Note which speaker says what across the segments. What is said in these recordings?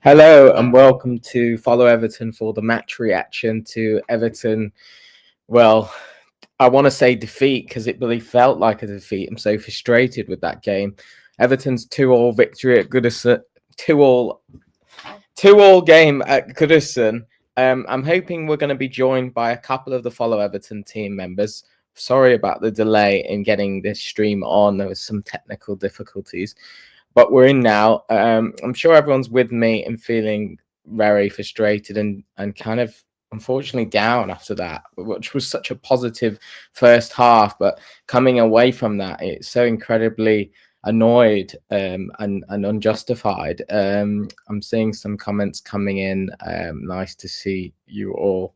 Speaker 1: Hello and welcome to Follow Everton for the match reaction to Everton. Well, I want to say defeat because it really felt like a defeat. I'm so frustrated with that game. Everton's 2-2 victory at Goodison, 2-2 game at Goodison. I'm hoping we're going to be joined by a couple of the Follow Everton team members. Sorry about the delay in getting this stream on. There was some technical difficulties. But we're in now. I'm sure everyone's with me and feeling very frustrated and kind of unfortunately down after that, which was such a positive first half. But coming away from that, it's so incredibly annoyed and unjustified. I'm seeing some comments coming in. Nice to see you all.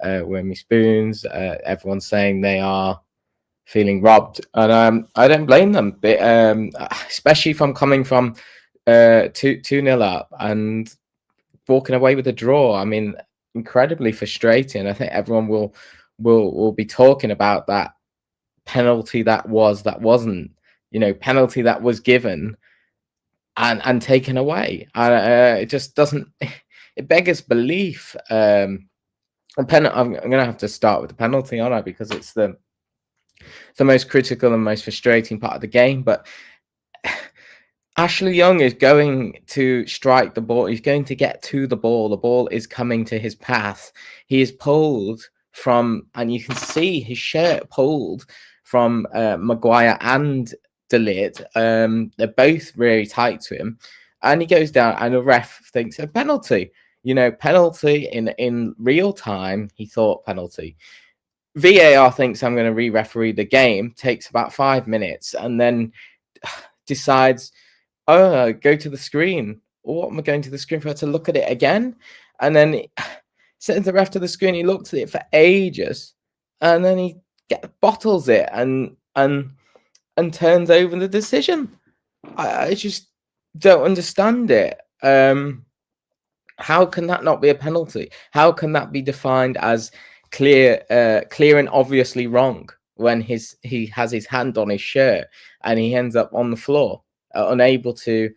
Speaker 1: Wormy Spoons. Everyone's saying they are feeling robbed, and I don't blame them. But, especially if I'm coming from 2-0 up and walking away with a draw. I mean, incredibly frustrating. I think everyone will be talking about that penalty that wasn't, penalty that was given and taken away. It just doesn't. It beggars belief. I'm gonna have to start with the penalty, aren't I? Because it's the most critical and most frustrating part of the game. But Ashley Young is going to strike the ball. He's going to get to the ball. The ball is coming to his path. He is pulled from, and you can see his shirt pulled from Maguire and De Ligt. They're both really tight to him. And he goes down, and the ref thinks a penalty. Penalty in real time. He thought penalty. VAR thinks I'm going to re-referee the game, takes about 5 minutes, and then decides, oh, go to the screen. What am I going to the screen for? To look at it again? And then sends the ref to the screen. He looked at it for ages, and then he bottles it and turns over the decision. I just don't understand it. How can that not be a penalty? How can that be defined as clear and obviously wrong when he has his hand on his shirt and he ends up on the floor, unable to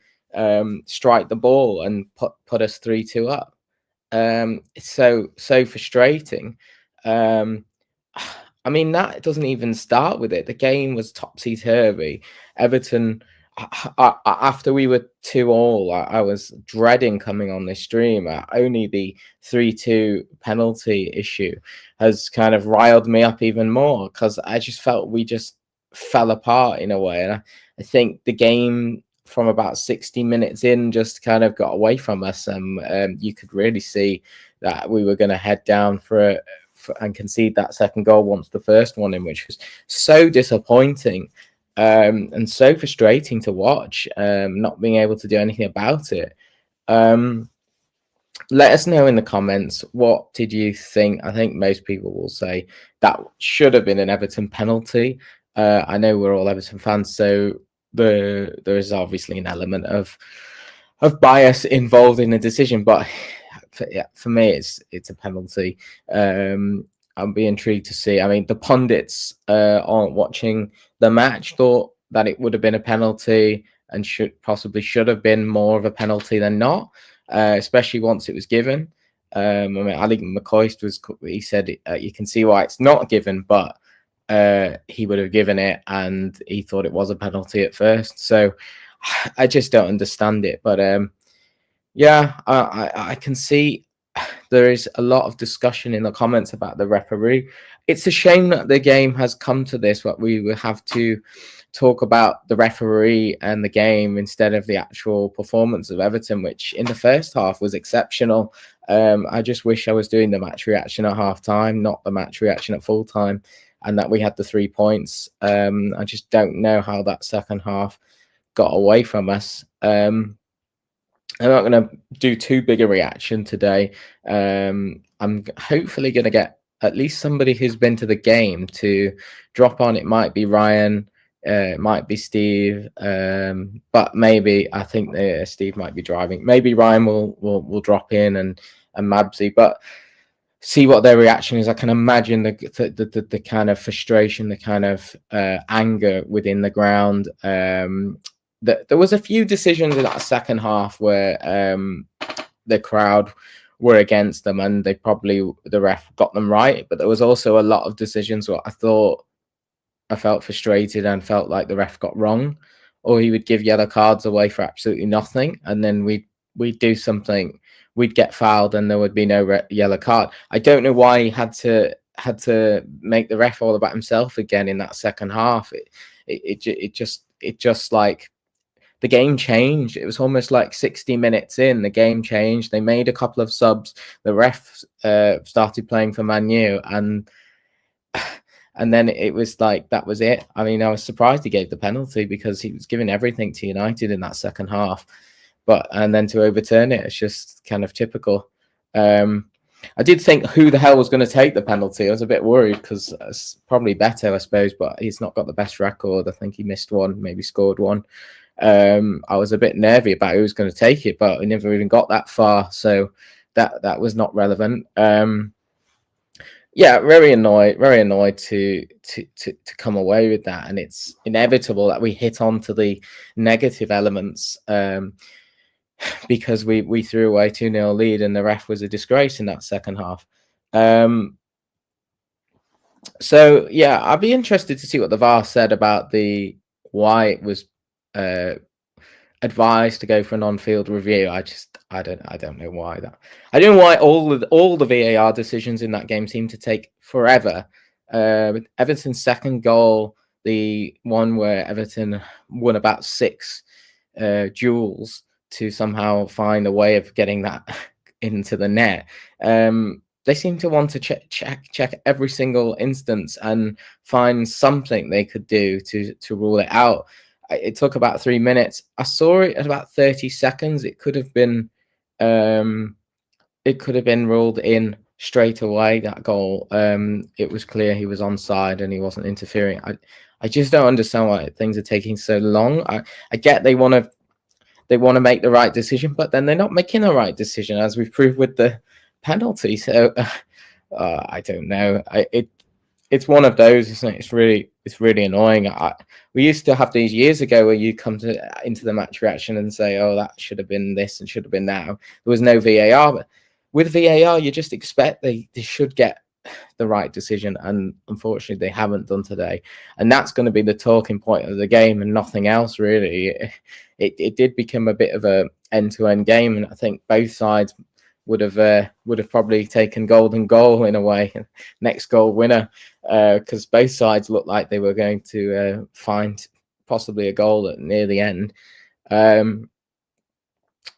Speaker 1: strike the ball and put us 3-2 up? It's so frustrating. I mean, that doesn't even start with it. The game was topsy-turvy. Everton, after we were 2-2, I was dreading coming on this stream. Only the 3-2 penalty issue has kind of riled me up even more, because I just felt we just fell apart in a way. And I think the game from about 60 minutes in just kind of got away from us. And you could really see that we were going to head down and concede that second goal once the first one in, which was so disappointing. And so frustrating to watch, not being able to do anything about it. Let us know in the comments, what did you think? I think most people will say that should have been an Everton penalty. I know we're all Everton fans, so there is obviously an element of bias involved in the decision, but for me, it's a penalty. I'll be intrigued to see. I mean, the pundits aren't watching the match thought that it would have been a penalty and should have been more of a penalty than not, especially once it was given. I mean, I think McCoist he said you can see why it's not given, but he would have given it, and he thought it was a penalty at first. So I just don't understand it. But yeah, I can see there is a lot of discussion in the comments about the referee. It's a shame that the game has come to this, but we will have to talk about the referee and the game instead of the actual performance of Everton, which in the first half was exceptional. I just wish I was doing the match reaction at half time, not the match reaction at full time, and that we had the 3 points. I just don't know how that second half got away from us. I'm not going to do too big a reaction today. I'm hopefully going to get at least somebody who's been to the game to drop on. It might be Ryan, it might be Steve, but maybe I think Steve might be driving. Maybe Ryan will drop in and Mabsy, but see what their reaction is. I can imagine the kind of frustration, the kind of anger within the ground. There was a few decisions in that second half where the crowd were against them, and the ref got them right. But there was also a lot of decisions where I felt frustrated and felt like the ref got wrong, or he would give yellow cards away for absolutely nothing, and then we'd do something, we'd get fouled, and there would be no yellow card. I don't know why he had to make the ref all about himself again in that second half. It just like the game changed. It was almost like 60 minutes in, the game changed. They made a couple of subs. The ref started playing for Man U, and then it was like that was it. I mean, I was surprised he gave the penalty because he was giving everything to United in that second half. And then to overturn it, it's just kind of typical. I did think who the hell was going to take the penalty. I was a bit worried because it's probably better, I suppose, but he's not got the best record. I think he missed one, maybe scored one. I was a bit nervy about who was going to take it, but we never even got that far, so that was not relevant. Yeah, very annoyed to come away with that, and it's inevitable that we hit onto the negative elements. Because we threw away 2-0 lead, and the ref was a disgrace in that second half. So yeah, I'd be interested to see what the VAR said about why it was advised to go for an on-field review. I don't know why that. I don't know why all the VAR decisions in that game seem to take forever. Everton's second goal, the one where Everton won about 6 duels to somehow find a way of getting that into the net. They seem to want to check every single instance and find something they could do to rule it out. It took about 3 minutes. I saw it at about 30 seconds. It could have been ruled in straight away, that goal. It was clear he was onside and he wasn't interfering. I just don't understand why things are taking so long. I get they want to make the right decision, but then they're not making the right decision, as we've proved with the penalty. So I don't know. It's one of those, isn't it? It's really annoying. We used to have these years ago where you come into the match reaction and say, "Oh, that should have been this and should have been that." There was no VAR, but with VAR, you just expect they should get the right decision, and unfortunately, they haven't done today. And that's going to be the talking point of the game, and nothing else really. It did become a bit of a end-to-end game, and I think both sides would have probably taken golden goal in a way, next goal winner, because both sides looked like they were going to find possibly a goal near the end.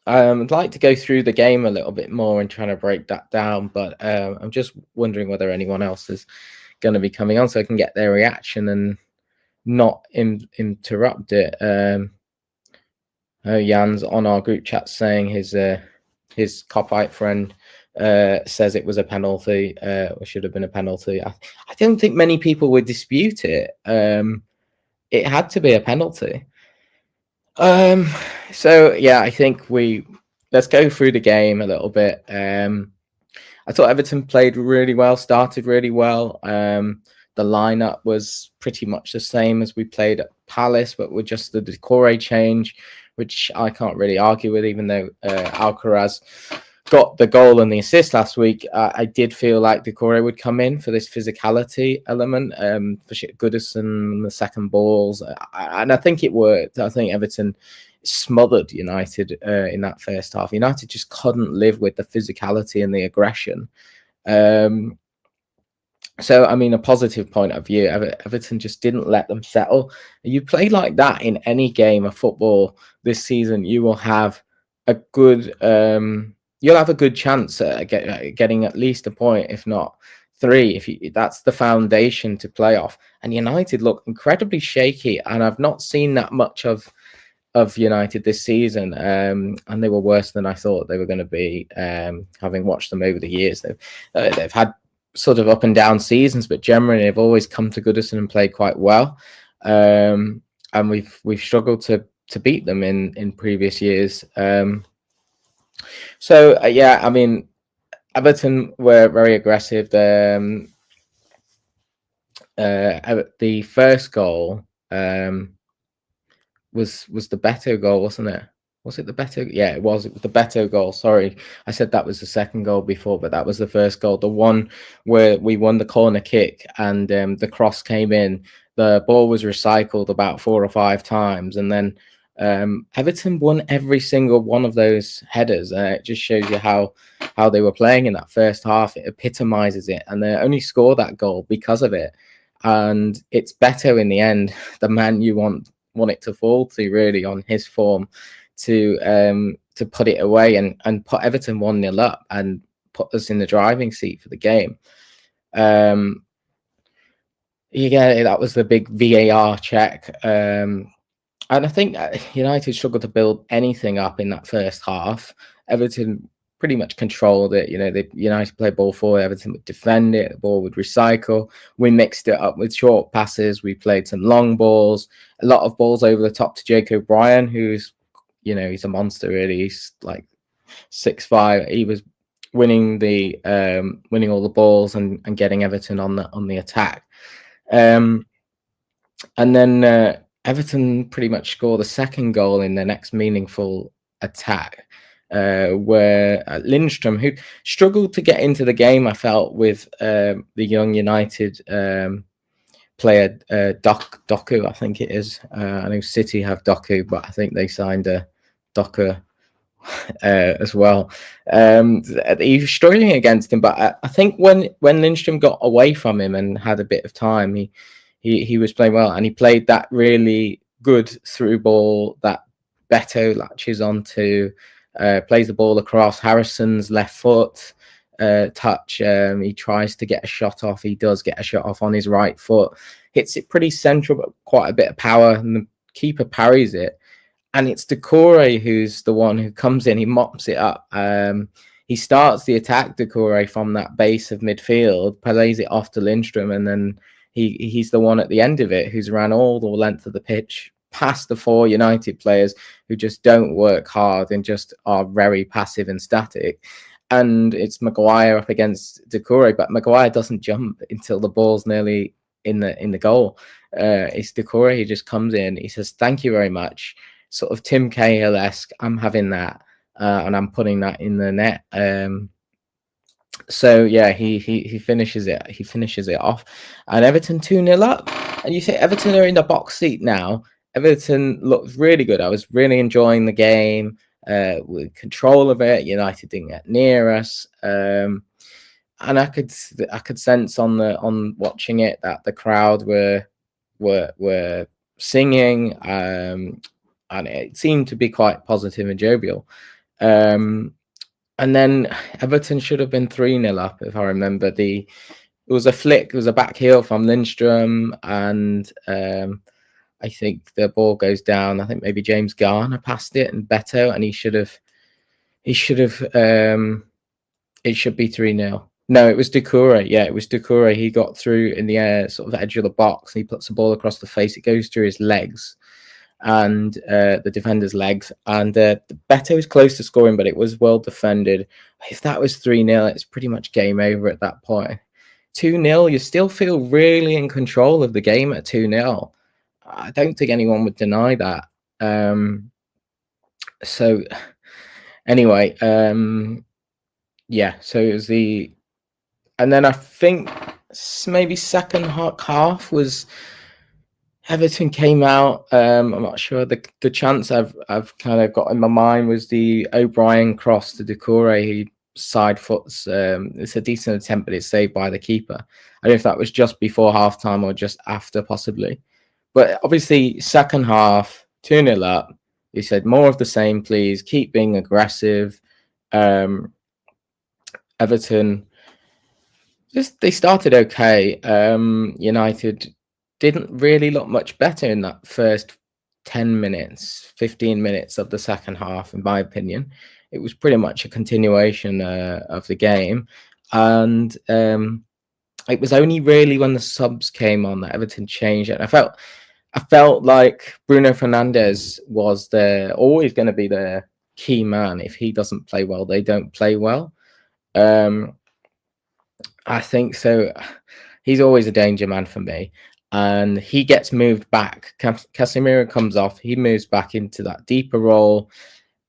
Speaker 1: I'd like to go through the game a little bit more and trying to break that down, but I'm just wondering whether anyone else is going to be coming on so I can get their reaction and not interrupt it. Jan's on our group chat saying his copyright friend says it was a penalty, or should have been a penalty. I don't think many people would dispute it. It had to be a penalty. So yeah, I think let's go through the game a little bit. I thought Everton played really well, started really well. The lineup was pretty much the same as we played at Palace, but with just the decore change, which I can't really argue with, even though Alcaraz got the goal and the assist last week. I did feel like decore would come in for this physicality element, for Goodison, the second balls, and I think it worked. I think Everton smothered United in that first half. United just couldn't live with the physicality and the aggression. So, I mean, a positive point of view, Everton just didn't let them settle. You play like that in any game of football this season, you will have a good chance at getting at least a point, if not 3. That's the foundation to play off. And United look incredibly shaky, and I've not seen that much of United this season, and they were worse than I thought they were going to be. Having watched them over the years, they've had sort of up and down seasons, but generally they've always come to Goodison and played quite well. And we've struggled to beat them in previous years. So yeah, I mean, Everton were very aggressive. The first goal was the better goal, wasn't it? Was it the Beto? Yeah, it was. It was the Beto goal. Sorry, I said that was the second goal before, but that was the first goal. The one where we won the corner kick and the cross came in. The ball was recycled about 4 or 5 times, and then Everton won every single one of those headers. It just shows you how they were playing in that first half. It epitomizes it, and they only scored that goal because of it. And it's Beto in the end, the man you want it to fall to, really, on his form, to put it away and put Everton 1-0 up and put us in the driving seat for the game. Yeah, that was the big VAR check. And I think United struggled to build anything up in that first half. Everton pretty much controlled it. United played ball forward, Everton would defend it, the ball would recycle. We mixed it up with short passes. We played some long balls, a lot of balls over the top to Jake O'Brien, who's he's a monster, really. He's like 6'5". He was winning all the balls and getting Everton on the attack. And then Everton pretty much scored the second goal in their next meaningful attack, where Lindstrom, who struggled to get into the game, I felt, with the young United player Doku, I think it is. I know City have Doku, but I think they signed a Docker as well. He was struggling against him, but I think when Lindstrom got away from him and had a bit of time, he was playing well, and he played that really good through ball that Beto latches onto, plays the ball across Harrison's left foot touch. He tries to get a shot off. He does get a shot off on his right foot, hits it pretty central, but quite a bit of power, and the keeper parries it. And it's Doucouré who's the one who comes in. He mops it up. He starts the attack, Doucouré, from that base of midfield, plays it off to Lindstrom, and then he's the one at the end of it who's ran all the length of the pitch past the 4 United players who just don't work hard and just are very passive and static. And it's Maguire up against Doucouré, but Maguire doesn't jump until the ball's nearly in the goal. It's Doucouré. He just comes in. He says, "Thank you very much." Sort of Tim Cahill-esque. I'm having that, and I'm putting that in the net. So yeah, he finishes it. He finishes it off, and Everton 2-0 up. And you say Everton are in the box seat now. Everton looked really good. I was really enjoying the game. With control of it. United didn't get near us, and I could sense on watching it that the crowd were singing, and it seemed to be quite positive and jovial. And then Everton should have been 3-0 up, if I remember. It was a flick, it was a back heel from Lindstrom, and I think the ball goes down. I think maybe James Garner passed it and Beto, and it should be 3-0. No, it was Doucouré. Yeah, it was Doucouré. He got through in the air, sort of the edge of the box, and he puts the ball across the face. It goes through his legs and the defender's legs. And Beto was close to scoring, but it was well defended. If that was 3-0, it's pretty much game over at that point. 2-0, you still feel really in control of the game at 2-0. I don't think anyone would deny that. So anyway, yeah, so it was and then I think maybe second half was Everton came out. I'm not sure. The chance I've kind of got in my mind was the O'Brien cross to Doucouré. He side foots. It's a decent attempt, but it's saved by the keeper. I don't know if that was just before halftime or just after, possibly. But obviously, second half, 2-0 up. He said, "More of the same, please. Keep being aggressive." Everton, they started okay. United didn't really look much better in that first 10 minutes, 15 minutes of the second half, in my opinion. It was pretty much a continuation of the game. And it was only really when the subs came on that Everton changed it. And I felt like Bruno Fernandes was always going to be the key man. If he doesn't play well, they don't play well. I think so. He's always a danger man for me. And he gets moved back. Casemiro comes off. He moves back into that deeper role.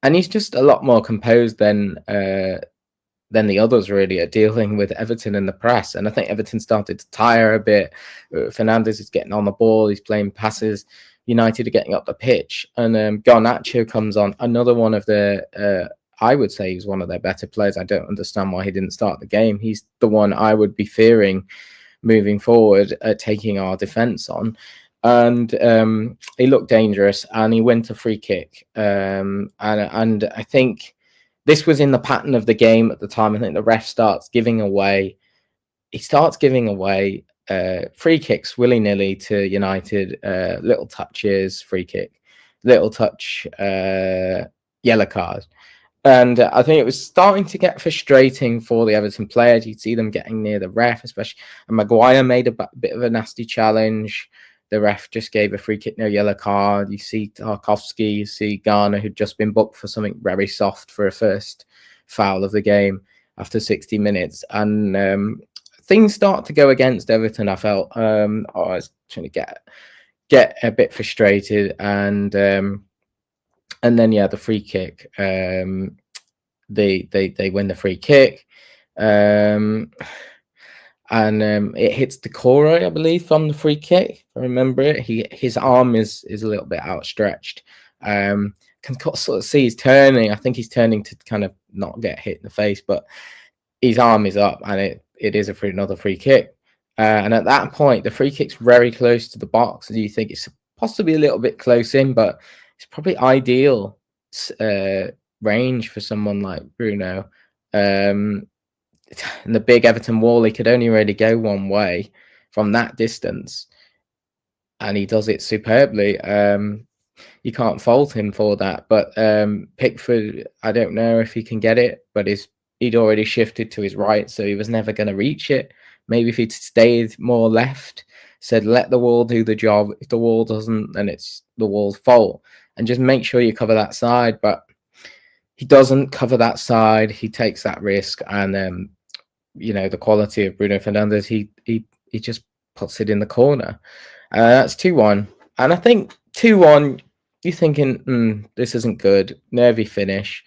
Speaker 1: and he's just a lot more composed than the others really are dealing with Everton in the press. And I think Everton started to tire a bit. Fernandes is getting on the ball. He's playing passes. United are getting up the pitch. And Garnacho comes on. Another one of the, I would say he's one of their better players. I don't understand why he didn't start the game. He's the one I would be fearing moving forward, taking our defence on. And he looked dangerous, and he went a free kick. And I think this was in the pattern of the game at the time. I think the ref starts giving away. He starts giving away free kicks willy-nilly to United. Little touches, free kick, little touch, yellow card. And I think it was starting to get frustrating for the Everton players. You'd see them getting near the ref, especially. And Maguire made a bit of a nasty challenge. The ref just gave a free kick, no yellow card. You see Tarkowski, you see Garner, who'd just been booked for something very soft for a first foul of the game after 60 minutes. And things start to go against Everton, I felt. I was trying to get a bit frustrated. And then, yeah, the free kick. They win the free kick. And it hits Decore, I believe, from the free kick. If I remember it. His arm is a little bit outstretched. Can sort of see he's turning. I think he's turning to kind of not get hit in the face, but his arm is up, and it is another free kick. And at that point, the free kick's very close to the box. And you think it's possibly a little bit close in, but it's probably ideal range for someone like Bruno. And the big Everton wall, he could only really go one way from that distance, and he does it superbly. You can't fault him for that. But Pickford, I don't know if he can get it, but he'd already shifted to his right, so he was never going to reach it. Maybe if he'd stayed more left, said let the wall do the job. If the wall doesn't, then it's the wall's fault, and just make sure you cover that side. But he doesn't cover that side. He takes that risk, and the quality of Bruno Fernandes, he just puts it in the corner. That's 2-1. And I think 2-1, you're thinking, this isn't good. Nervy finish,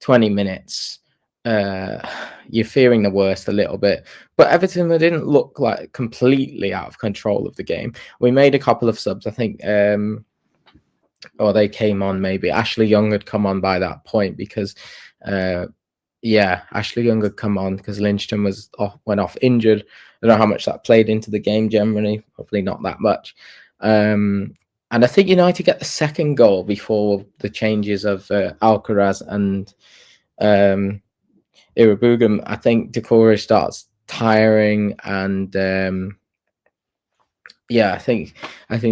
Speaker 1: 20 minutes. You're fearing the worst a little bit. But Everton didn't look like completely out of control of the game. We made a couple of subs. I think they came on maybe. Ashley Young had come on by that point because Ashley Young had come on because Lindstrom went off injured. I don't know how much that played into the game generally. Probably not that much. And I think United get the second goal before the changes of Alcaraz and Irabugam. I think Decore starts tiring, and I think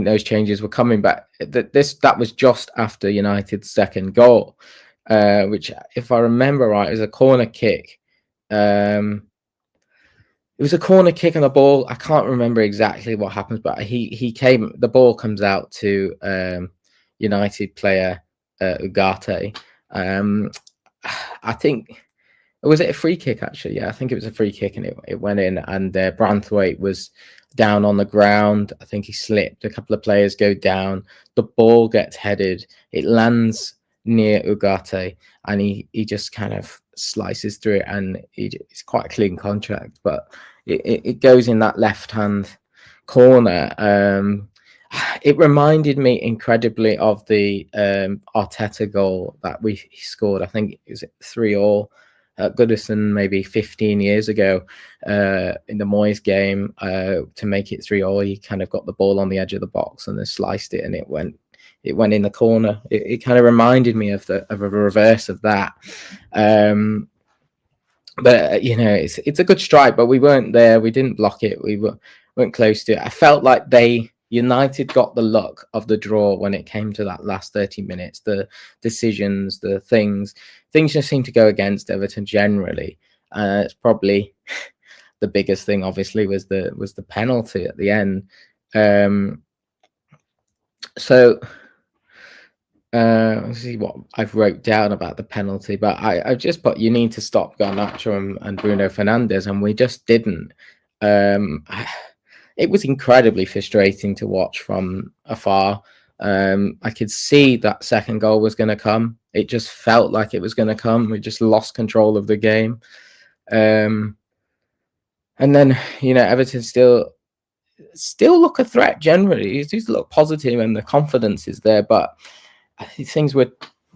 Speaker 1: those changes were coming back. That was just after United's second goal. Which, if I remember right, is a corner kick. It was a corner kick on the ball. I can't remember exactly what happens, but the ball comes out to United player Ugarte. I think, was it a free kick actually? Yeah, I think it was a free kick, and it went in, and Branthwaite was down on the ground. I think he slipped. A couple of players go down. The ball gets headed. It lands near Ugarte, and he just kind of slices through it, and it's quite a clean contact, but it goes in that left hand corner. It reminded me incredibly of the Arteta goal that he scored. I think is it 3-3 at Goodison maybe 15 years ago in the Moyes game to make it 3-3. He kind of got the ball on the edge of the box and then sliced it, and it went in the corner. It kind of reminded me of a reverse of that. But it's a good strike, but we weren't there. We didn't block it. We weren't close to it. I felt like United got the luck of the draw when it came to that last 30 minutes. The decisions, the things just seem to go against Everton generally. It's probably the biggest thing. Obviously, was the penalty at the end. Let's see what I've wrote down about the penalty, but I just put you need to stop Garnacho and Bruno Fernandes, and we just didn't. It was incredibly frustrating to watch from afar. I could see that second goal was going to come. It just felt like it was going to come. We just lost control of the game. And then, Everton still look a threat generally. It does look positive and the confidence is there, but I think things were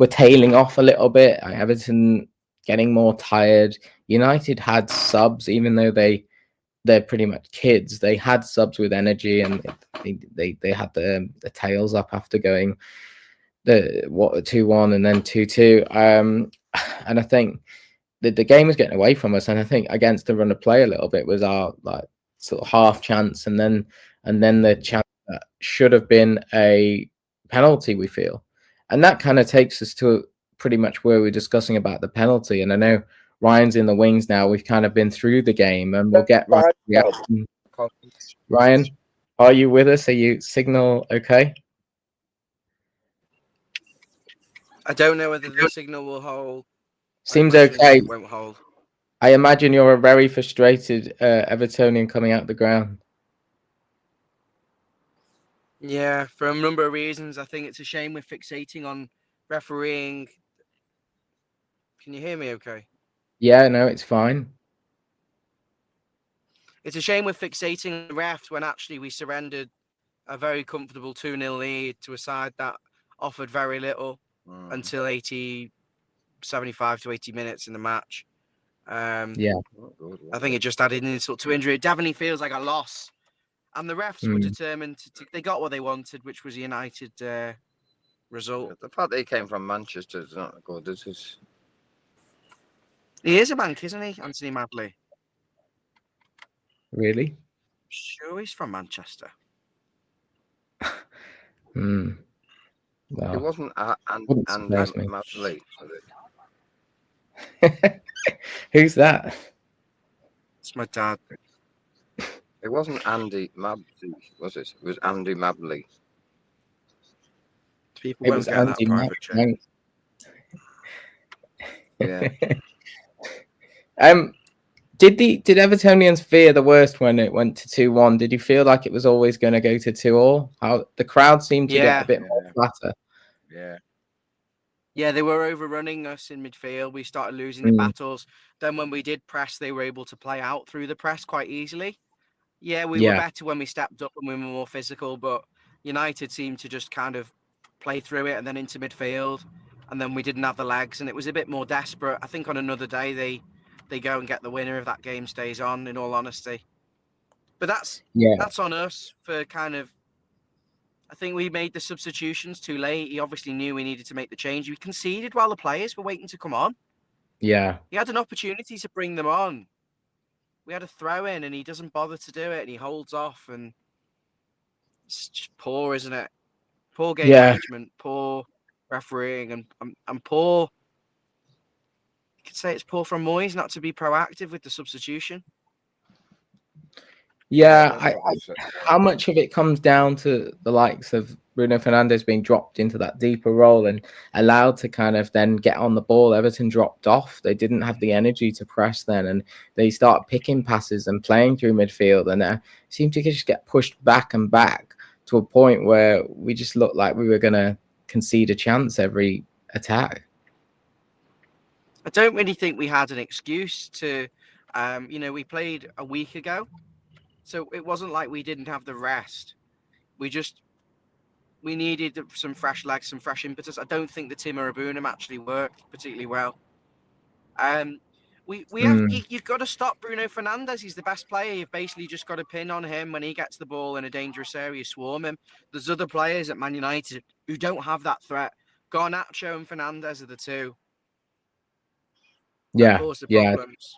Speaker 1: tailing off a little bit. Everton getting more tired. United had subs, even though they're pretty much kids. They had subs with energy, and they had the tails up after going the 2-1 and then 2-2. And I think the game was getting away from us. And I think against the run of play a little bit was our sort of half chance, and then the chance that should have been a penalty, we feel. And that kind of takes us to pretty much where we're discussing about the penalty. And I know Ryan's in the wings now. We've kind of been through the game, and we'll get Ryan, are you with us? Are you signal okay?
Speaker 2: I don't know whether the signal will hold.
Speaker 1: Seems okay.
Speaker 2: It won't hold.
Speaker 1: I imagine you're a very frustrated Evertonian coming out the ground.
Speaker 2: Yeah, for a number of reasons. I think it's a shame we're fixating on refereeing. Can you hear me okay?
Speaker 1: Yeah, no, it's fine.
Speaker 2: It's a shame we're fixating on the ref when actually we surrendered a very comfortable 2-0 lead to a side that offered very little until 75 to 80 minutes in the match.
Speaker 1: Yeah.
Speaker 2: I think it just added insult to injury. It definitely feels like a loss. And the refs were determined. They got what they wanted, which was a United result.
Speaker 3: The fact that he came from Manchester is not good, is it?
Speaker 2: He is a Manc, isn't he, Anthony Madley?
Speaker 1: Really?
Speaker 2: Sure, he's from Manchester.
Speaker 1: Well,
Speaker 3: it wasn't Andy Madley, was
Speaker 1: it? Who's that?
Speaker 2: It's my dad.
Speaker 3: It wasn't Andy Madley, was it? It was Andy Madley.
Speaker 2: People won't get that private chat.
Speaker 3: Yeah.
Speaker 1: Did Evertonians fear the worst when it went to 2-1? Did you feel like it was always going to go to 2-2? How the crowd seemed to get a bit more flatter.
Speaker 3: Yeah.
Speaker 2: Yeah, they were overrunning us in midfield. We started losing the battles. Then when we did press, they were able to play out through the press quite easily. Yeah, we were better when we stepped up and we were more physical, but United seemed to just kind of play through it and then into midfield. And then we didn't have the legs, and it was a bit more desperate. I think on another day they go and get the winner if that game stays on, in all honesty. But that's on us for kind of, I think we made the substitutions too late. He obviously knew we needed to make the change. We conceded while the players were waiting to come on.
Speaker 1: Yeah.
Speaker 2: He had an opportunity to bring them on. We had a throw in and he doesn't bother to do it and he holds off, and it's just poor, isn't it? Poor game management, poor refereeing, and poor. You could say it's poor from Moyes not to be proactive with the substitution.
Speaker 1: Yeah, how much of it comes down to the likes of Bruno Fernandes being dropped into that deeper role and allowed to kind of then get on the ball? Everton dropped off. They didn't have the energy to press then, and they start picking passes and playing through midfield, and seemed to just get pushed back and back to a point where we just looked like we were going to concede a chance every attack.
Speaker 2: I don't really think we had an excuse to, we played a week ago. So it wasn't like we didn't have the rest. We needed some fresh legs, some fresh impetus. I don't think the Timo Abunam actually worked particularly well. You've got to stop Bruno Fernandes. He's the best player. You've basically just got to pin on him when he gets the ball in a dangerous area, swarm him. There's other players at Man United who don't have that threat. Garnacho and Fernandes are the two.
Speaker 1: Yeah,
Speaker 2: cause the problems.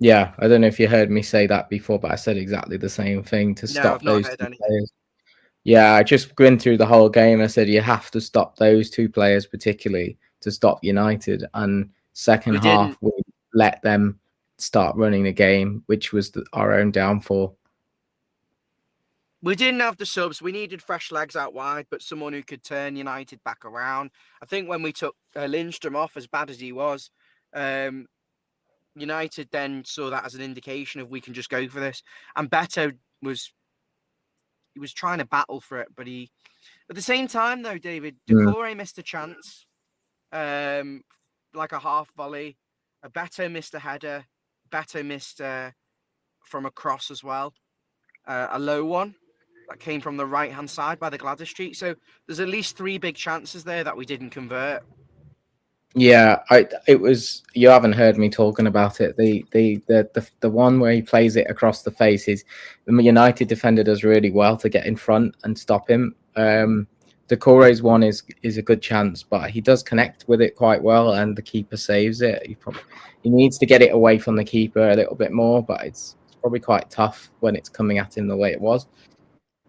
Speaker 1: Yeah, I don't know if you heard me say that before, but I said exactly the same thing to stop those two players. Yeah, I just went through the whole game. I said you have to stop those two players particularly to stop United. And second half, we let them start running the game, which was our own downfall.
Speaker 2: We didn't have the subs. We needed fresh legs out wide, but someone who could turn United back around. I think when we took Lindstrom off, as bad as he was, United then saw that as an indication of we can just go for this. And Beto was trying to battle for it, but At the same time, though, David, Decore missed a chance, like a half volley. Beto missed a header. Beto missed from a cross as well, a low one that came from the right-hand side by the Gladys Street. So there's at least 3 big chances there that we didn't convert.
Speaker 1: Yeah, it was. You haven't heard me talking about it. The one where he plays it across the face is the United defender does really well to get in front and stop him. Decore's one is a good chance, but he does connect with it quite well, and the keeper saves it. He needs to get it away from the keeper a little bit more, but it's probably quite tough when it's coming at him the way it was.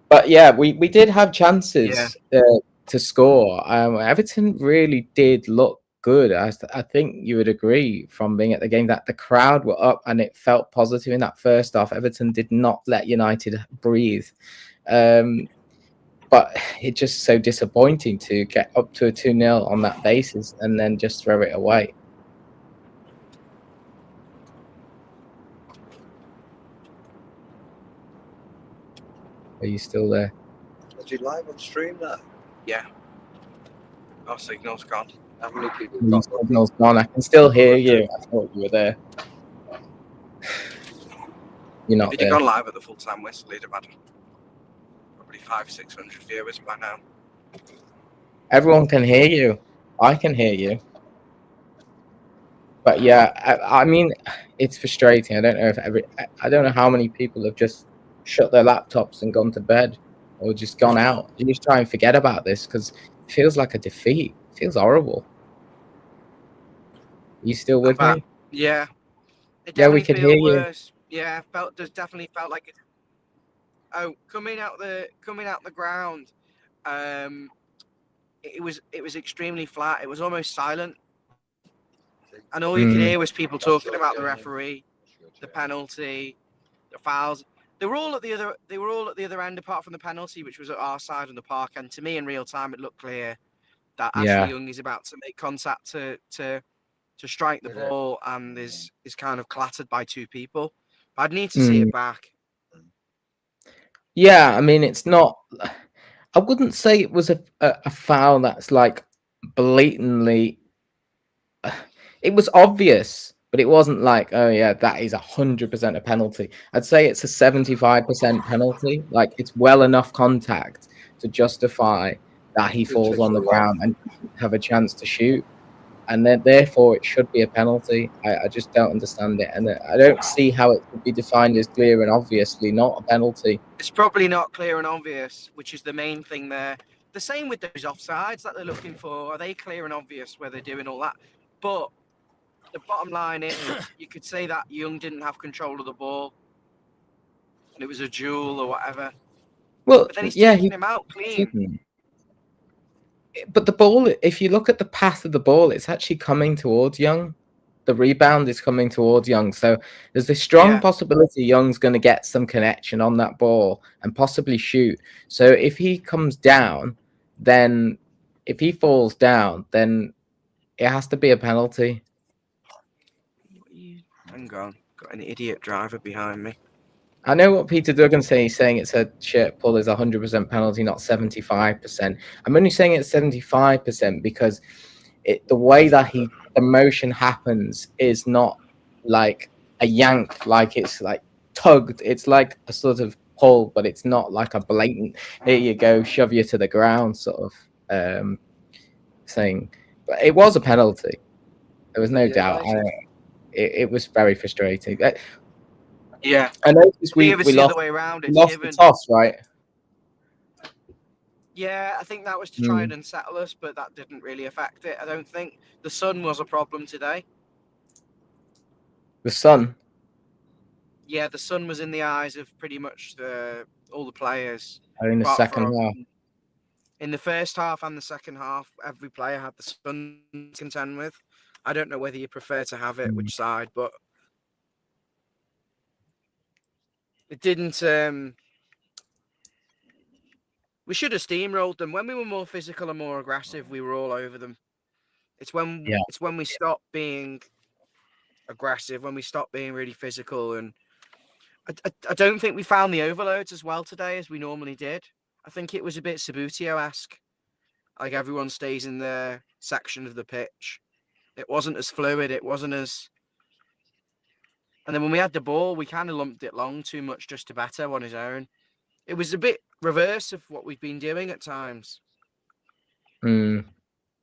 Speaker 1: But yeah, we did have chances to score. Everton really did look good. I think you would agree from being at the game that the crowd were up and it felt positive in that first half. Everton did not let United breathe. But it's just so disappointing to get up to a 2-0 on that basis and then just throw it away. Are you still there?
Speaker 3: Was you live on stream now?
Speaker 2: Yeah. Our signal's gone.
Speaker 3: How many people
Speaker 1: Your signal's gone. I can still hear you. I thought you were there. You're not
Speaker 2: If
Speaker 1: there.
Speaker 2: you'd gone live at the full-time whistle, you'd have had probably 500-600 viewers by now.
Speaker 1: Everyone can hear you. I can hear you. But yeah, I mean, it's frustrating. I don't know how many people have just shut their laptops and gone to bed or just gone out. You just try and forget about this because it feels like a defeat. It feels horrible. Are you still with me?
Speaker 2: Yeah. It
Speaker 1: Yeah, we
Speaker 2: definitely
Speaker 1: could
Speaker 2: feel
Speaker 1: hear
Speaker 2: worse. Yeah, definitely felt like it. Oh, coming out the ground, it was extremely flat. It was almost silent, and all you could hear was people talking about the referee, the penalty, the fouls. They were all at the other end, apart from the penalty, which was at our side of the park. And to me, in real time, it looked clear that Ashley Young is about to make contact to strike the ball and is kind of clattered by 2 people. But I'd need to see it back.
Speaker 1: Yeah, I mean, it's not. I wouldn't say it was a foul that's like blatantly. It was obvious, but it wasn't like, oh yeah, that is 100% a penalty. I'd say it's a 75% penalty. Like it's well enough contact to justify that he falls on the ground and have a chance to shoot, and then therefore it should be a penalty. I just don't understand it, and I don't see how it could be defined as clear and obviously not a penalty.
Speaker 2: It's probably not clear and obvious, which is the main thing there. The same with those offsides that they're looking for. Are they clear and obvious where they're doing all that? But the bottom line is, you could say that Young didn't have control of the ball, and it was a duel or whatever.
Speaker 1: Well,
Speaker 2: but then he's
Speaker 1: yeah,
Speaker 2: taking him out clean.
Speaker 1: But the ball, if you look at the path of the ball, it's actually coming towards Young. The rebound is coming towards Young. So there's a strong possibility Young's going to get some connection on that ball and possibly shoot. So if he comes down, then if he falls down, then it has to be a penalty.
Speaker 2: Hang on. Got an idiot driver behind me.
Speaker 1: I know what Peter Duggan's saying. He's saying it's a shirt pull is 100% penalty, not 75%. I'm only saying it's 75% because the way that the motion happens is not like a yank, like it's like tugged. It's like a sort of pull, but it's not like a blatant, here you go, shove you to the ground sort of thing. But it was a penalty. There was no doubt. It was very frustrating.
Speaker 2: Yeah,
Speaker 1: I noticed we
Speaker 2: lost, the other way around. It's
Speaker 1: lost the toss, right?
Speaker 2: Yeah, I think that was to try and unsettle us, but that didn't really affect it. I don't think the sun was a problem today.
Speaker 1: The sun?
Speaker 2: Yeah, the sun was in the eyes of pretty much all the players.
Speaker 1: In the second half.
Speaker 2: In the first half and the second half, every player had the sun to contend with. I don't know whether you prefer to have it, which side, but it didn't. We should have steamrolled them. When we were more physical and more aggressive, we were all over them. It's when we stopped being aggressive, when we stopped being really physical, and I don't think we found the overloads as well today as we normally did. I think it was a bit Sabutio-esque. Like everyone stays in their section of the pitch. It wasn't as fluid. It wasn't as. And then when we had the ball, we kind of lumped it long too much just to Beto on his own. It was a bit reverse of what we've been doing at times.
Speaker 1: Mm.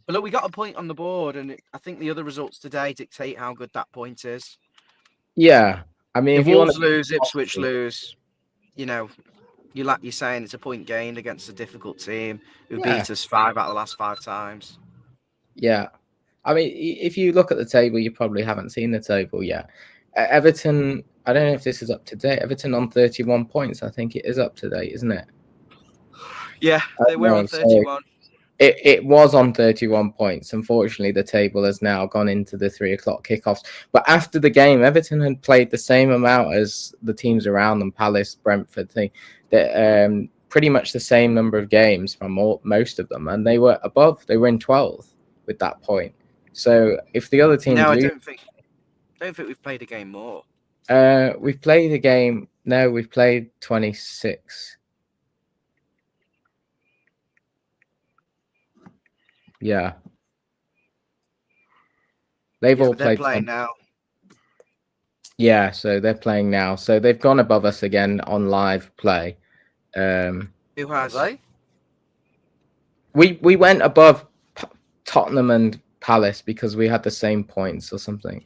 Speaker 2: But look, we got a point on the board, and I think the other results today dictate how good that point is.
Speaker 1: Yeah, I mean,
Speaker 2: If
Speaker 1: if you want
Speaker 2: Wolves
Speaker 1: to
Speaker 2: lose, Ipswich lose, you know, you're saying it's a point gained against a difficult team who beat us 5 out of the last 5 times.
Speaker 1: Yeah. I mean, if you look at the table, you probably haven't seen the table yet. Everton, I don't know if this is up to date. Everton on 31 points. I think it is up to date, isn't it?
Speaker 2: Yeah, they were on 31.
Speaker 1: It was on 31 points. Unfortunately, the table has now gone into the 3 o'clock kickoffs. But after the game, Everton had played the same amount as the teams around them, Palace, Brentford, pretty much the same number of games from most of them. And they were above. They were in 12th with that point. So if the other teams
Speaker 2: No, I
Speaker 1: lose,
Speaker 2: don't think we've played a game more.
Speaker 1: we've played a game. No, we've played 26. Yeah. They've all
Speaker 2: they're
Speaker 1: played
Speaker 2: playing now.
Speaker 1: Yeah, so they're playing now. So they've gone above us again on live play.
Speaker 2: Who has?
Speaker 1: We went above Tottenham and Palace because we had the same points or something.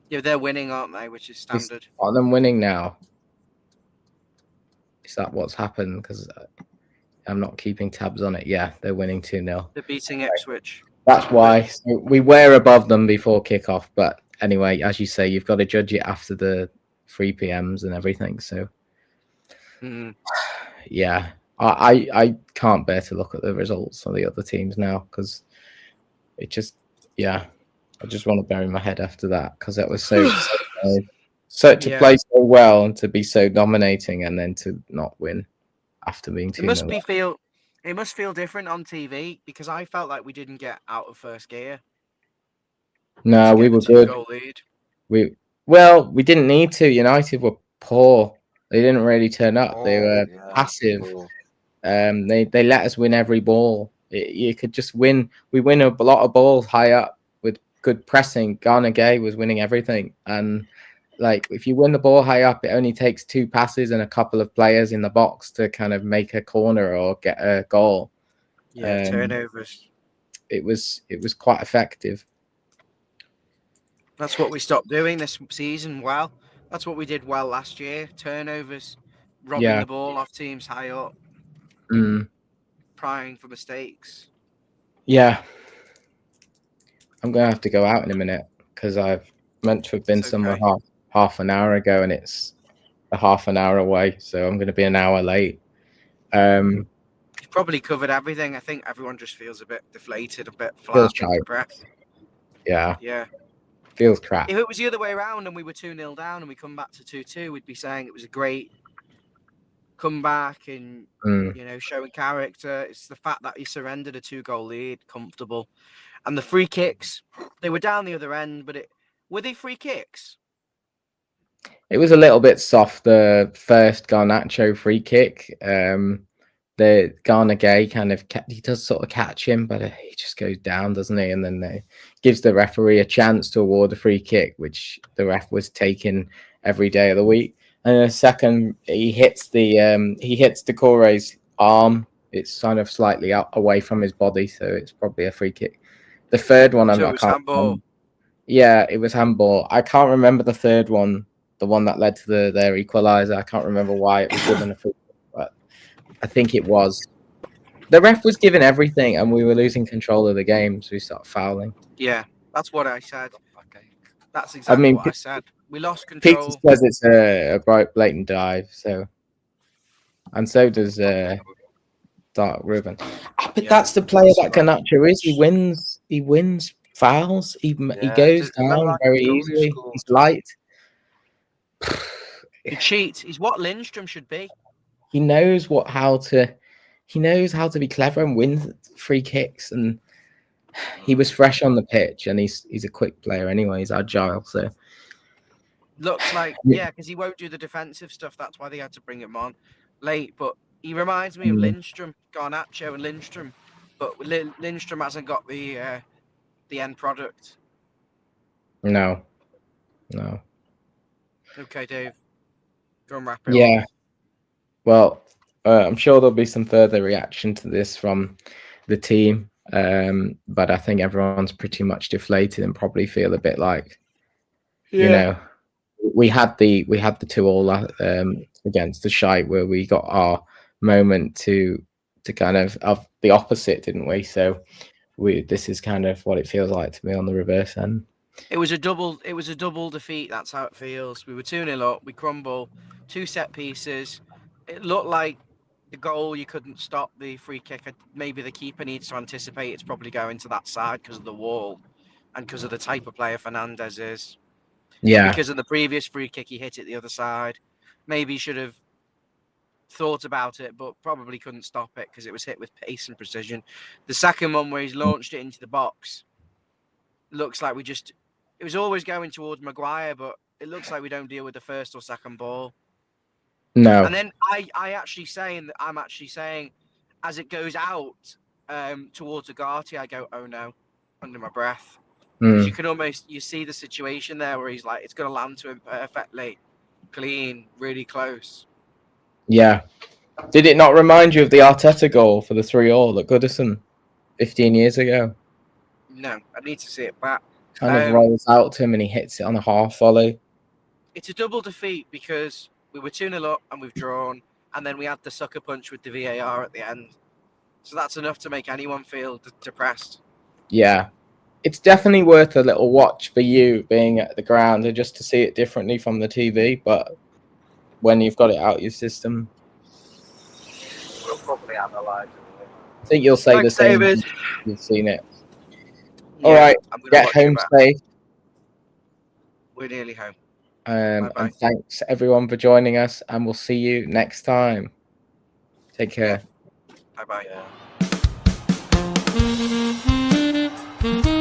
Speaker 2: Yeah, they're winning, aren't they? Which is standard.
Speaker 1: Is Tottenham winning now? Is that what's happened? Because I'm not keeping tabs on it. Yeah, they're winning 2-0.
Speaker 2: They're beating Ipswich.
Speaker 1: That's why. So we were above them before kickoff, but anyway, as you say, you've got to judge it after the 3 p.m.s and everything. So, yeah, I can't bear to look at the results of the other teams now because it just, I just want to bury my head after that because that was so to play so well and to be so dominating and then to not win after being 2-0.
Speaker 2: It must feel different on TV because I felt like we didn't get out of first gear.
Speaker 1: No, we were good. We didn't need to. United were poor. They didn't really turn up. They were passive. They let us win every ball. You could just win. We win a lot of balls high up with good pressing. Ghana Gay was winning everything. And like if you win the ball high up, it only takes 2 passes and a couple of players in the box to kind of make a corner or get a goal.
Speaker 2: Yeah, turnovers.
Speaker 1: It was quite effective.
Speaker 2: That's what we stopped doing this season. Well, that's what we did well last year. Turnovers, robbing the ball off teams high up, prying for mistakes.
Speaker 1: Yeah. I'm going to have to go out in a minute because I've meant to have been somewhere half an hour ago and it's a half an hour away. So I'm going to be an hour late.
Speaker 2: You've probably covered everything. I think everyone just feels a bit deflated, a bit flat, depressed.
Speaker 1: Yeah.
Speaker 2: Yeah.
Speaker 1: Feels crap.
Speaker 2: If it was the other way around and we were 2-0 down and we come back to 2-2, we'd be saying it was a great comeback and, showing character. It's the fact that he surrendered a 2-goal lead, comfortable. And the free kicks, they were down the other end, but were they free kicks?
Speaker 1: It was a little bit soft, the first Garnacho free kick. The Ghana Gay he does sort of catch him, but he just goes down, doesn't he? And then gives the referee a chance to award a free kick, which the ref was taking every day of the week. And the second, he hits Decore's arm. It's kind of slightly away from his body, so it's probably a free kick. The third one, yeah, it was handball. I can't remember the third one, the one that led to their equaliser. I can't remember why it was given a free kick, but I think it was. The ref was giving everything, and we were losing control of the game, so we started fouling.
Speaker 2: Yeah, that's what I said. That's exactly what I said. We lost control.
Speaker 1: Peter says it's a blatant dive, and so does Dark Ribbon. But that's the player that Garnacho is. He wins fouls. He goes down very easily. He's light.
Speaker 2: He cheats. He's what Lindstrom should be.
Speaker 1: He knows how to be clever and win free kicks, and he was fresh on the pitch, and he's a quick player anyway. He's agile, so
Speaker 2: looks like because he won't do the defensive stuff. That's why they had to bring him on late. But He reminds me of Lindstrom, Garnacho and Lindstrom, but Lindstrom hasn't got the end product.
Speaker 1: No.
Speaker 2: Okay, Dave, go and wrap it up.
Speaker 1: Yeah. Well, I'm sure there'll be some further reaction to this from the team, but I think everyone's pretty much deflated and probably feel a bit like, you know, we had the 2-2 against the Shite where we got our moment to kind of the opposite, didn't we? So this is kind of what it feels like to me on the reverse end.
Speaker 2: It was a double defeat. That's how it feels. We were 2-0 up. We crumble. 2 set pieces. It looked like the goal you couldn't stop. The free kick, maybe the keeper needs to anticipate it's probably going to that side because of the wall and because of the type of player Fernandez is.
Speaker 1: Yeah.
Speaker 2: Because of the previous free kick, he hit it the other side. Maybe he should have thought about it, but probably couldn't stop it because it was hit with pace and precision. The second one where he's launched it into the box looks like it was always going towards Maguire, but it looks like we don't deal with the first or second ball.
Speaker 1: No.
Speaker 2: And then I'm actually saying as it goes out towards Agati, I go, oh no, under my breath. Because you can you see the situation there where he's like, it's going to land to him perfectly, clean, really close.
Speaker 1: Yeah. Did it not remind you of the Arteta goal for the 3-3 at Goodison 15 years ago?
Speaker 2: No, I need to see it back.
Speaker 1: Kind of rolls out to him and he hits it on a half volley.
Speaker 2: It's a double defeat because we were 2-0 up and we've drawn, and then we had the sucker punch with the VAR at the end. So that's enough to make anyone feel depressed.
Speaker 1: Yeah. It's definitely worth a little watch for you being at the ground and just to see it differently from the TV, but when you've got it out your system,
Speaker 3: We'll probably analyse it.
Speaker 1: I think you'll say
Speaker 2: Thanks,
Speaker 1: the same.
Speaker 2: David.
Speaker 1: You've seen it.
Speaker 2: Yeah,
Speaker 1: all right,
Speaker 2: I'm gonna
Speaker 1: get
Speaker 2: watch
Speaker 1: home
Speaker 2: it back.
Speaker 1: safe.
Speaker 2: We're nearly home.
Speaker 1: And thanks everyone for joining us, and we'll see you next time. Take care.
Speaker 2: Bye bye.
Speaker 3: Yeah.